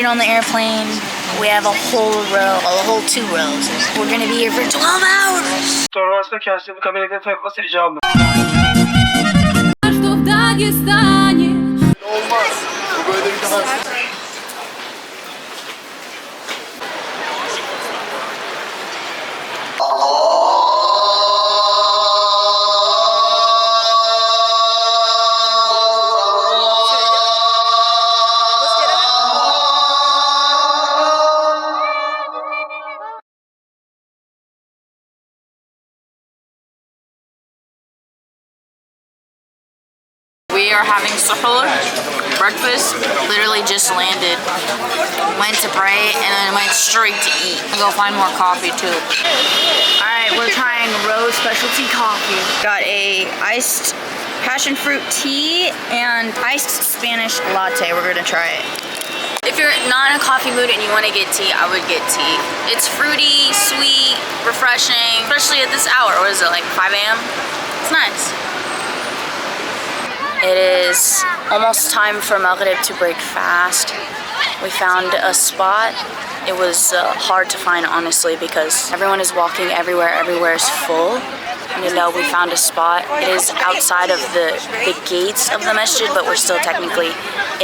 getting on the airplane. We have a whole row, a whole 2 rows. We're gonna be here for 12 hours. Sonrasında kendisini kameraya takması icabı. Olmaz. Bu böyle gidemez. We are having suhoor, breakfast, literally just landed, went to pray, and then went straight to eat. I'm gonna go find more coffee too. Alright, we're trying Rose specialty coffee. Got a iced passion fruit tea and iced Spanish latte. We're gonna try it. If you're not in a coffee mood and you want to get tea, I would get tea. It's fruity, sweet, refreshing, especially at this hour. What is it, like 5 a.m.? It's nice. It is almost time for Maghrib to break fast. We found a spot. It was hard to find, honestly, because everyone is walking everywhere. Everywhere is full. And we found a spot. It is outside of the gates of the masjid, but we're still technically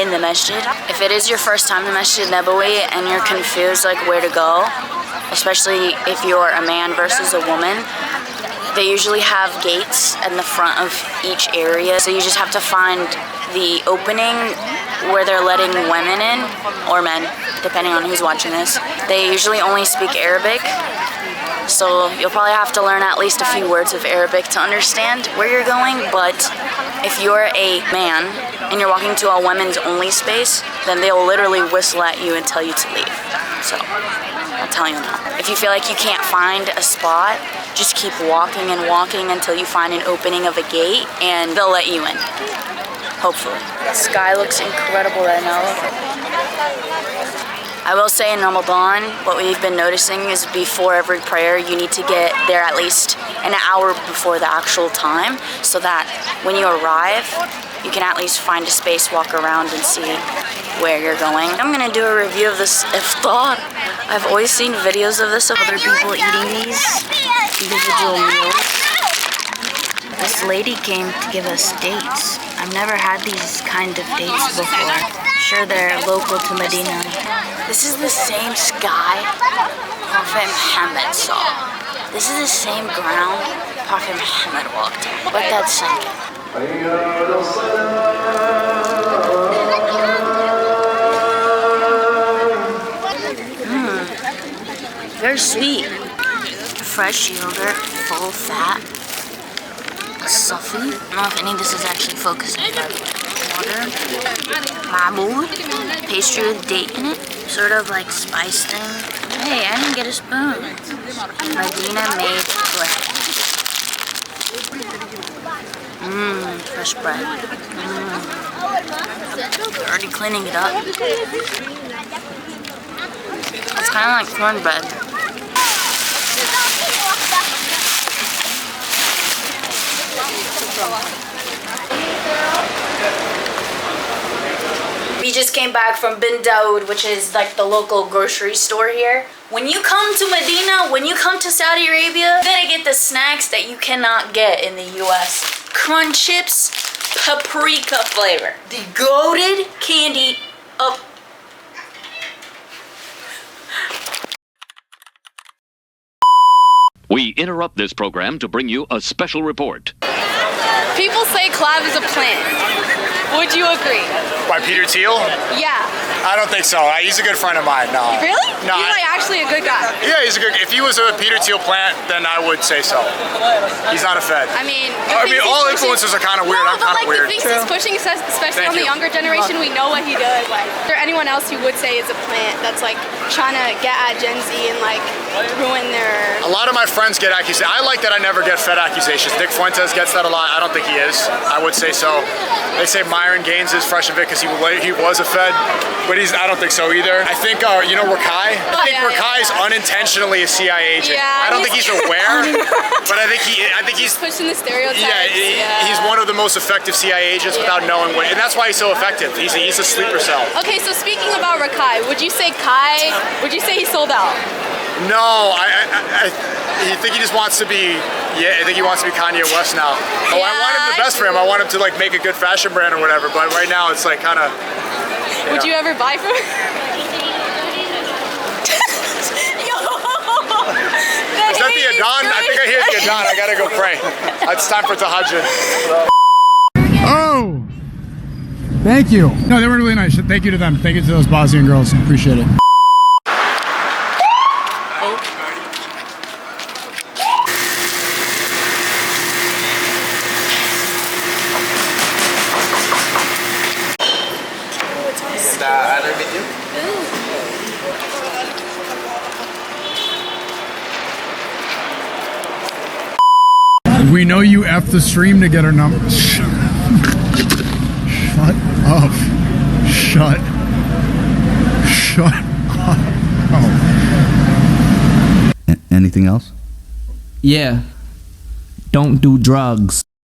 in the masjid. If it is your first time to Masjid Nabawi and you're confused like where to go, especially if you're a man versus a woman, they usually have gates in the front of each area, so you just have to find the opening where they're letting women in, or men, depending on who's watching this. They usually only speak Arabic, so you'll probably have to learn at least a few words of Arabic to understand where you're going, but if you're a man and you're walking to a women's only space, then they'll literally whistle at you and tell you to leave. So, I'll tell you now. If you feel like you can't find a spot, just keep walking and walking until you find an opening of a gate and they'll let you in. Hopefully. The sky looks incredible right now. I will say in Ramadan, what we've been noticing is before every prayer, you need to get there at least an hour before the actual time so that when you arrive, you can at least find a space, walk around and see where you're going. I'm gonna do a review of this iftar. I've always seen videos of this, of other people eating these individual meals. This lady came to give us dates. I've never had these kind of dates before. Sure, they're local to Medina. This is the same sky Prophet Muhammad saw. This is the same ground Prophet Muhammad walked on. Let that sink in. Very sweet. Fresh yogurt, full fat. Safi. I don't know if any of this is actually focusing, but water. Mahmoud. Pastry with date in it. Sort of like spice thing. Hey, I didn't get a spoon. Medina made bread. Fresh bread. They're already cleaning it up. It's kind of like cornbread. We just came back from Bin Dawood, which is like the local grocery store here. When you come to Medina, when you come to Saudi Arabia, you're gonna get the snacks that you cannot get in the US. Crunch chips, paprika flavor. The goated candy of... We interrupt this program to bring you a special report. People say Clav is a plant. Would you agree? By Peter Thiel? Yeah. I don't think so. He's a good friend of mine. No. Really? No. He's like actually a good guy. Yeah, he's a good. If he was a Peter Thiel plant, then I would say so. He's not a Fed. I mean, all influencers are kind of weird. No, I'm kind of weird. The things he's pushing, especially on the younger generation, we know what he does. Like, is there anyone else you would say is a plant that's like trying to get at Gen Z and like ruin their? A lot of my friends get accusations. I like that I never get Fed accusations. Nick Fuentes gets that a lot. I don't think he is. I would say so. They say Myron Gaines is fresh of it because he was a Fed. but I don't think so either. I think, you know, Rakai? I think Rakai is unintentionally a CIA agent. Yeah, I don't think he's aware, but I think he's pushing the stereotypes. he's one of the most effective CIA agents without knowing what, and that's why he's so effective. He's a sleeper cell. Okay, so speaking about Rakai, would you say he sold out? No, I think he just wants to be, I think he wants to be Kanye West now. Oh, I want him the best for him. I want him to like make a good fashion brand or whatever, but right now it's like kind of. Would you ever buy from him? Is that the Adhan? I think I hear the Adhan. I gotta go pray. It's time for Tahajjud. Oh! Thank you. No, they were really nice. Thank you to them. Thank you to those Bosnian girls. Appreciate it. We know you F the stream to get our number. Shut up. Shut up. Oh. Anything else? Yeah. Don't do drugs.